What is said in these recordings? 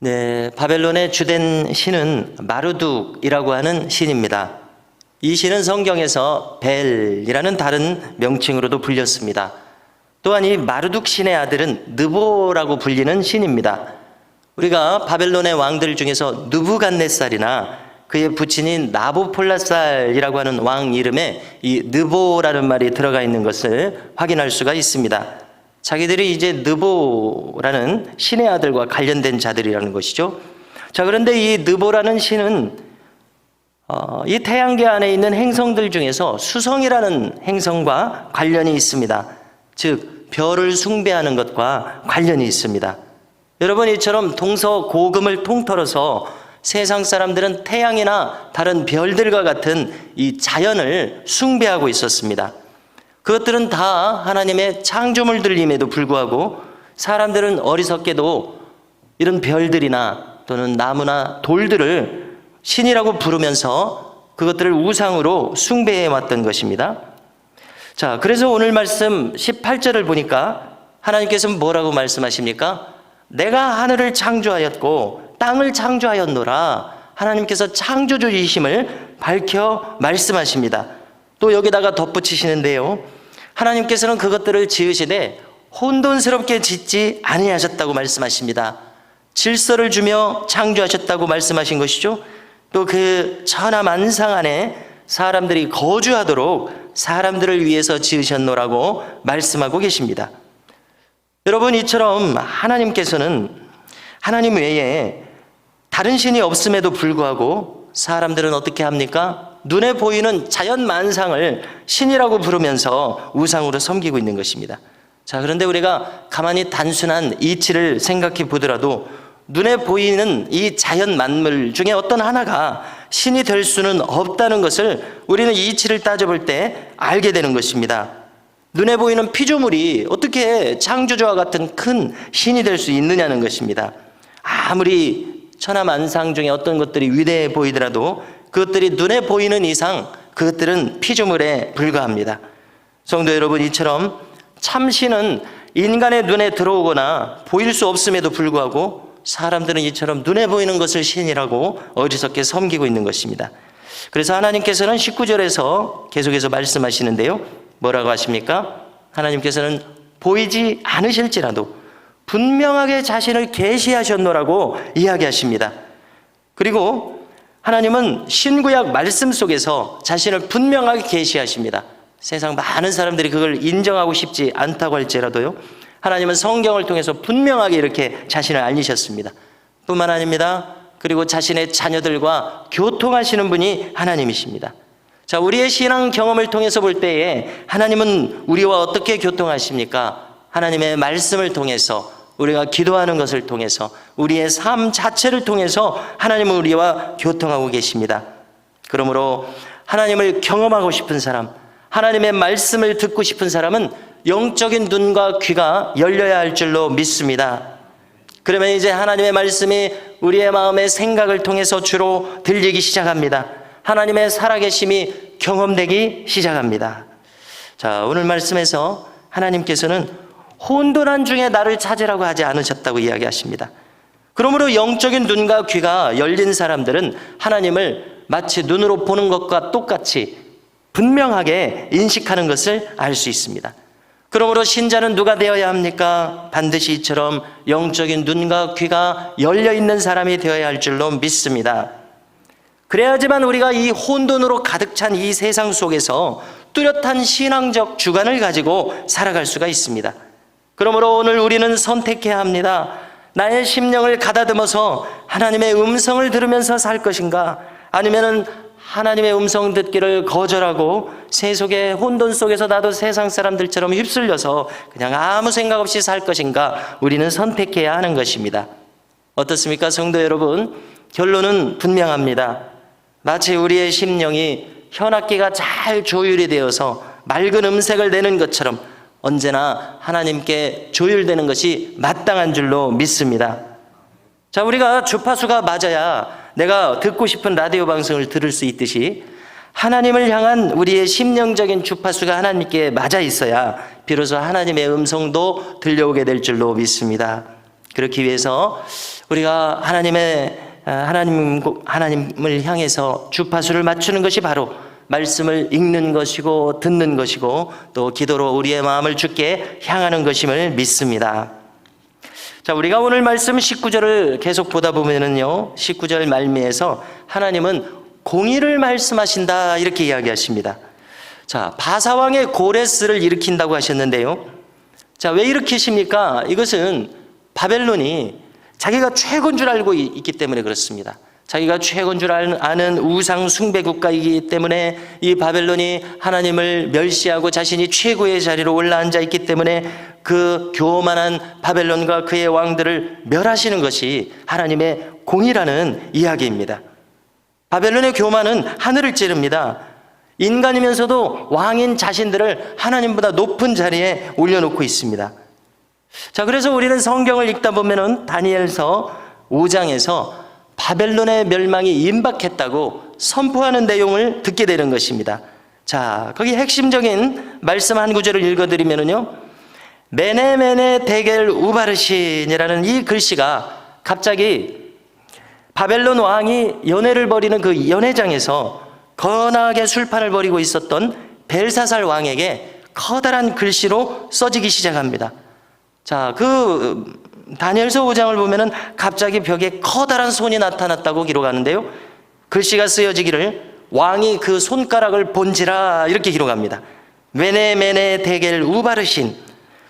네, 바벨론의 주된 신은 마르둑이라고 하는 신입니다. 이 신은 성경에서 벨이라는 다른 명칭으로도 불렸습니다. 또한 이 마르둑 신의 아들은 느보라고 불리는 신입니다. 우리가 바벨론의 왕들 중에서 느부갓네살이나 그의 부친인 나부폴라살이라고 하는 왕 이름에 이 느보라는 말이 들어가 있는 것을 확인할 수가 있습니다. 자기들이 이제 느보라는 신의 아들과 관련된 자들이라는 것이죠. 자, 그런데 이 느보라는 신은 이 태양계 안에 있는 행성들 중에서 수성이라는 행성과 관련이 있습니다. 즉 별을 숭배하는 것과 관련이 있습니다. 여러분, 이처럼 동서고금을 통틀어서 세상 사람들은 태양이나 다른 별들과 같은 이 자연을 숭배하고 있었습니다. 그것들은 다 하나님의 창조물들임에도 불구하고 사람들은 어리석게도 이런 별들이나 또는 나무나 돌들을 신이라고 부르면서 그것들을 우상으로 숭배해 왔던 것입니다. 자, 그래서 오늘 말씀 18절을 보니까 하나님께서는 뭐라고 말씀하십니까? 내가 하늘을 창조하였고 땅을 창조하였노라. 하나님께서 창조주이심을 밝혀 말씀하십니다. 또 여기다가 덧붙이시는데요, 하나님께서는 그것들을 지으시되 혼돈스럽게 짓지 아니하셨다고 말씀하십니다. 질서를 주며 창조하셨다고 말씀하신 것이죠. 또 그 천하만상 안에 사람들이 거주하도록 사람들을 위해서 지으셨노라고 말씀하고 계십니다. 여러분, 이처럼 하나님께서는 하나님 외에 다른 신이 없음에도 불구하고 사람들은 어떻게 합니까? 눈에 보이는 자연 만상을 신이라고 부르면서 우상으로 섬기고 있는 것입니다. 자, 그런데 우리가 가만히 단순한 이치를 생각해 보더라도 눈에 보이는 이 자연 만물 중에 어떤 하나가 신이 될 수는 없다는 것을 우리는 이치를 따져볼 때 알게 되는 것입니다. 눈에 보이는 피조물이 어떻게 창조주와 같은 큰 신이 될 수 있느냐는 것입니다. 아무리 천하만상 중에 어떤 것들이 위대해 보이더라도 그것들이 눈에 보이는 이상 그것들은 피조물에 불과합니다. 성도 여러분, 이처럼 참신은 인간의 눈에 들어오거나 보일 수 없음에도 불구하고 사람들은 이처럼 눈에 보이는 것을 신이라고 어리석게 섬기고 있는 것입니다. 그래서 하나님께서는 19절에서 계속해서 말씀하시는데요, 뭐라고 하십니까? 하나님께서는 보이지 않으실지라도 분명하게 자신을 계시하셨노라고 이야기하십니다. 그리고 하나님은 신구약 말씀 속에서 자신을 분명하게 계시하십니다. 세상 많은 사람들이 그걸 인정하고 싶지 않다고 할지라도요, 하나님은 성경을 통해서 분명하게 이렇게 자신을 알리셨습니다. 뿐만 아닙니다. 그리고 자신의 자녀들과 교통하시는 분이 하나님이십니다. 자, 우리의 신앙 경험을 통해서 볼 때에 하나님은 우리와 어떻게 교통하십니까? 하나님의 말씀을 통해서, 우리가 기도하는 것을 통해서, 우리의 삶 자체를 통해서 하나님은 우리와 교통하고 계십니다. 그러므로 하나님을 경험하고 싶은 사람, 하나님의 말씀을 듣고 싶은 사람은 영적인 눈과 귀가 열려야 할 줄로 믿습니다. 그러면 이제 하나님의 말씀이 우리의 마음의 생각을 통해서 주로 들리기 시작합니다. 하나님의 살아계심이 경험되기 시작합니다. 자, 오늘 말씀에서 하나님께서는 혼돈한 중에 나를 찾으라고 하지 않으셨다고 이야기하십니다. 그러므로 영적인 눈과 귀가 열린 사람들은 하나님을 마치 눈으로 보는 것과 똑같이 분명하게 인식하는 것을 알 수 있습니다. 그러므로 신자는 누가 되어야 합니까? 반드시 이처럼 영적인 눈과 귀가 열려있는 사람이 되어야 할 줄로 믿습니다. 그래야지만 우리가 이 혼돈으로 가득 찬 이 세상 속에서 뚜렷한 신앙적 주관을 가지고 살아갈 수가 있습니다. 그러므로 오늘 우리는 선택해야 합니다. 나의 심령을 가다듬어서 하나님의 음성을 들으면서 살 것인가? 아니면은 하나님의 음성 듣기를 거절하고 세속의 혼돈 속에서 나도 세상 사람들처럼 휩쓸려서 그냥 아무 생각 없이 살 것인가? 우리는 선택해야 하는 것입니다. 어떻습니까, 성도 여러분? 결론은 분명합니다. 마치 우리의 심령이 현악기가 잘 조율이 되어서 맑은 음색을 내는 것처럼 언제나 하나님께 조율되는 것이 마땅한 줄로 믿습니다. 자, 우리가 주파수가 맞아야 내가 듣고 싶은 라디오 방송을 들을 수 있듯이 하나님을 향한 우리의 심령적인 주파수가 하나님께 맞아 있어야 비로소 하나님의 음성도 들려오게 될 줄로 믿습니다. 그렇기 위해서 우리가 하나님을 향해서 주파수를 맞추는 것이 바로 말씀을 읽는 것이고 듣는 것이고 또 기도로 우리의 마음을 주께 향하는 것임을 믿습니다. 자, 우리가 오늘 말씀 19절을 계속 보다 보면은요, 19절 말미에서 하나님은 공의를 말씀하신다 이렇게 이야기하십니다. 자, 바사왕의 고레스를 일으킨다고 하셨는데요. 자, 왜 일으키십니까? 이것은 바벨론이 자기가 최고인 줄 알고 있기 때문에 그렇습니다. 자기가 최고인 줄 아는 우상 숭배 국가이기 때문에 이 바벨론이 하나님을 멸시하고 자신이 최고의 자리로 올라앉아 있기 때문에 그 교만한 바벨론과 그의 왕들을 멸하시는 것이 하나님의 공의라는 이야기입니다. 바벨론의 교만은 하늘을 찌릅니다. 인간이면서도 왕인 자신들을 하나님보다 높은 자리에 올려놓고 있습니다. 자, 그래서 우리는 성경을 읽다 보면은 다니엘서 5장에서 바벨론의 멸망이 임박했다고 선포하는 내용을 듣게 되는 것입니다. 자, 거기 핵심적인 말씀 한 구절을 읽어드리면은요, 메네메네 데겔 우바르신이라는 이 글씨가 갑자기 바벨론 왕이 연회를 벌이는 그 연회장에서 거나하게 술판을 벌이고 있었던 벨사살 왕에게 커다란 글씨로 써지기 시작합니다. 자, 그 다니엘서 5장을 보면은 갑자기 벽에 커다란 손이 나타났다고 기록하는데요, 글씨가 쓰여지기를 왕이 그 손가락을 본지라 이렇게 기록합니다. 메네메네 데겔 우바르신.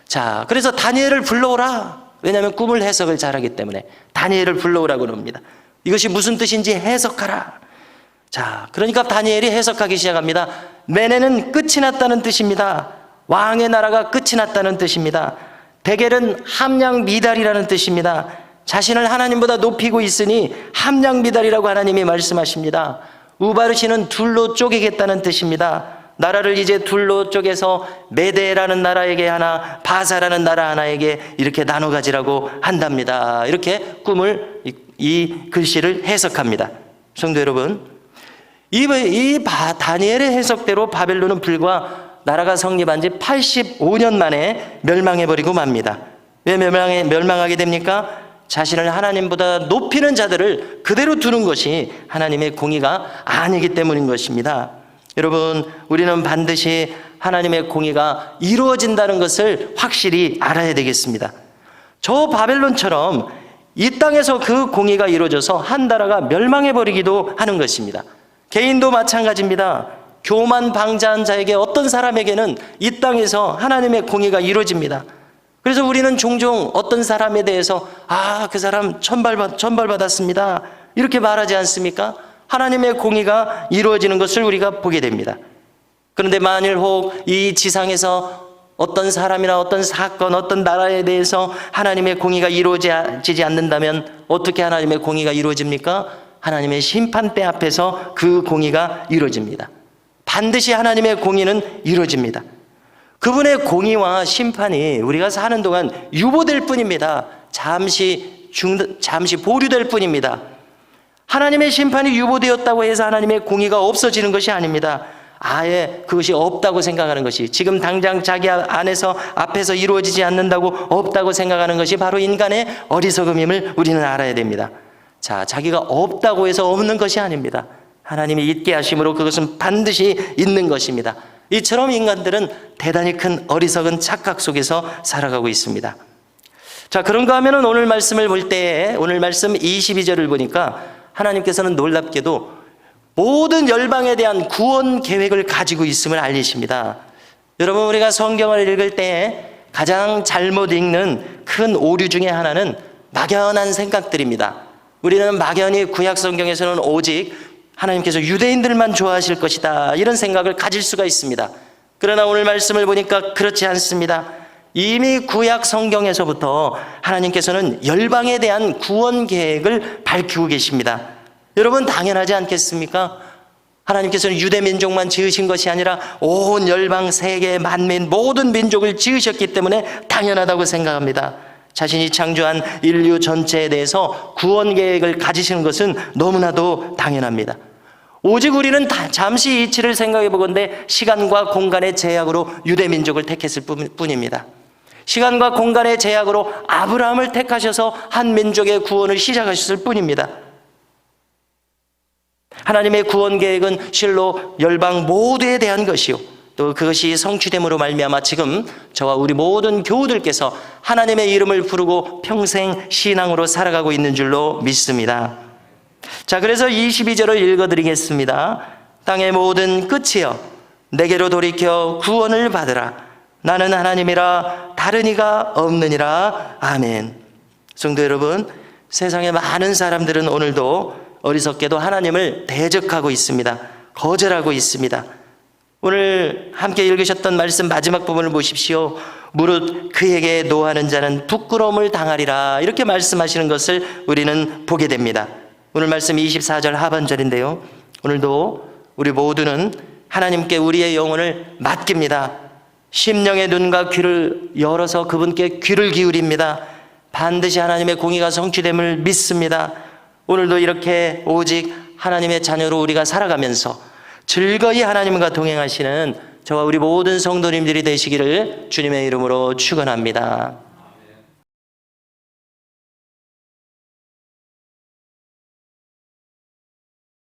자, 그래서 다니엘을 불러오라. 왜냐하면 꿈을 해석을 잘하기 때문에 다니엘을 불러오라고 그럽니다. 이것이 무슨 뜻인지 해석하라. 자, 그러니까 다니엘이 해석하기 시작합니다. 메네는 끝이 났다는 뜻입니다. 왕의 나라가 끝이 났다는 뜻입니다. 데겔은 함량미달이라는 뜻입니다. 자신을 하나님보다 높이고 있으니 함량미달이라고 하나님이 말씀하십니다. 우바르시는 둘로 쪼개겠다는 뜻입니다. 나라를 이제 둘로 쪼개서 메데라는 나라에게 하나, 바사라는 나라 하나에게 이렇게 나눠 가지라고 한답니다. 이렇게 꿈을, 이 글씨를 해석합니다. 성도 여러분, 다니엘의 해석대로 바벨론은 불과 나라가 성립한 지 85년 만에 멸망해버리고 맙니다. 왜 멸망하게 됩니까? 자신을 하나님보다 높이는 자들을 그대로 두는 것이 하나님의 공의가 아니기 때문인 것입니다. 여러분, 우리는 반드시 하나님의 공의가 이루어진다는 것을 확실히 알아야 되겠습니다. 저 바벨론처럼 이 땅에서 그 공의가 이루어져서 한 나라가 멸망해버리기도 하는 것입니다. 개인도 마찬가지입니다. 교만 방자한 자에게, 어떤 사람에게는 이 땅에서 하나님의 공의가 이루어집니다. 그래서 우리는 종종 어떤 사람에 대해서 그 사람 천벌받았습니다 이렇게 말하지 않습니까? 하나님의 공의가 이루어지는 것을 우리가 보게 됩니다. 그런데 만일 혹 이 지상에서 어떤 사람이나 어떤 사건, 어떤 나라에 대해서 하나님의 공의가 이루어지지 않는다면 어떻게 하나님의 공의가 이루어집니까? 하나님의 심판대 앞에서 그 공의가 이루어집니다. 반드시 하나님의 공의는 이루어집니다. 그분의 공의와 심판이 우리가 사는 동안 유보될 뿐입니다. 잠시 보류될 뿐입니다. 하나님의 심판이 유보되었다고 해서 하나님의 공의가 없어지는 것이 아닙니다. 아예 그것이 없다고 생각하는 것이, 지금 당장 자기 앞에서 이루어지지 않는다고 없다고 생각하는 것이 바로 인간의 어리석음임을 우리는 알아야 됩니다. 자, 자기가 없다고 해서 없는 것이 아닙니다. 하나님이 있게 하심으로 그것은 반드시 있는 것입니다. 이처럼 인간들은 대단히 큰 어리석은 착각 속에서 살아가고 있습니다. 자, 그런가 하면은 오늘 말씀을 볼 때, 오늘 말씀 22절을 보니까 하나님께서는 놀랍게도 모든 열방에 대한 구원 계획을 가지고 있음을 알리십니다. 여러분, 우리가 성경을 읽을 때 가장 잘못 읽는 큰 오류 중에 하나는 막연한 생각들입니다. 우리는 막연히 구약 성경에서는 오직 하나님께서 유대인들만 좋아하실 것이다, 이런 생각을 가질 수가 있습니다. 그러나 오늘 말씀을 보니까 그렇지 않습니다. 이미 구약 성경에서부터 하나님께서는 열방에 대한 구원 계획을 밝히고 계십니다. 여러분, 당연하지 않겠습니까? 하나님께서는 유대 민족만 지으신 것이 아니라 온 열방, 세계, 만민, 모든 민족을 지으셨기 때문에 당연하다고 생각합니다. 자신이 창조한 인류 전체에 대해서 구원 계획을 가지시는 것은 너무나도 당연합니다. 오직 우리는 잠시 이치를 생각해 보건대 시간과 공간의 제약으로 유대 민족을 택했을 뿐입니다. 시간과 공간의 제약으로 아브라함을 택하셔서 한 민족의 구원을 시작하셨을 뿐입니다. 하나님의 구원 계획은 실로 열방 모두에 대한 것이요, 또 그것이 성취됨으로 말미암아 지금 저와 우리 모든 교우들께서 하나님의 이름을 부르고 평생 신앙으로 살아가고 있는 줄로 믿습니다. 자, 그래서 22절을 읽어드리겠습니다. 땅의 모든 끝이여 내게로 돌이켜 구원을 받으라. 나는 하나님이라 다른 이가 없느니라. 아멘. 성도 여러분, 세상의 많은 사람들은 오늘도 어리석게도 하나님을 대적하고 있습니다. 거절하고 있습니다. 오늘 함께 읽으셨던 말씀 마지막 부분을 보십시오. 무릇 그에게 노하는 자는 부끄러움을 당하리라, 이렇게 말씀하시는 것을 우리는 보게 됩니다. 오늘 말씀 24절 하반절인데요, 오늘도 우리 모두는 하나님께 우리의 영혼을 맡깁니다. 심령의 눈과 귀를 열어서 그분께 귀를 기울입니다. 반드시 하나님의 공의가 성취됨을 믿습니다. 오늘도 이렇게 오직 하나님의 자녀로 우리가 살아가면서 즐거이 하나님과 동행하시는 저와 우리 모든 성도님들이 되시기를 주님의 이름으로 축원합니다.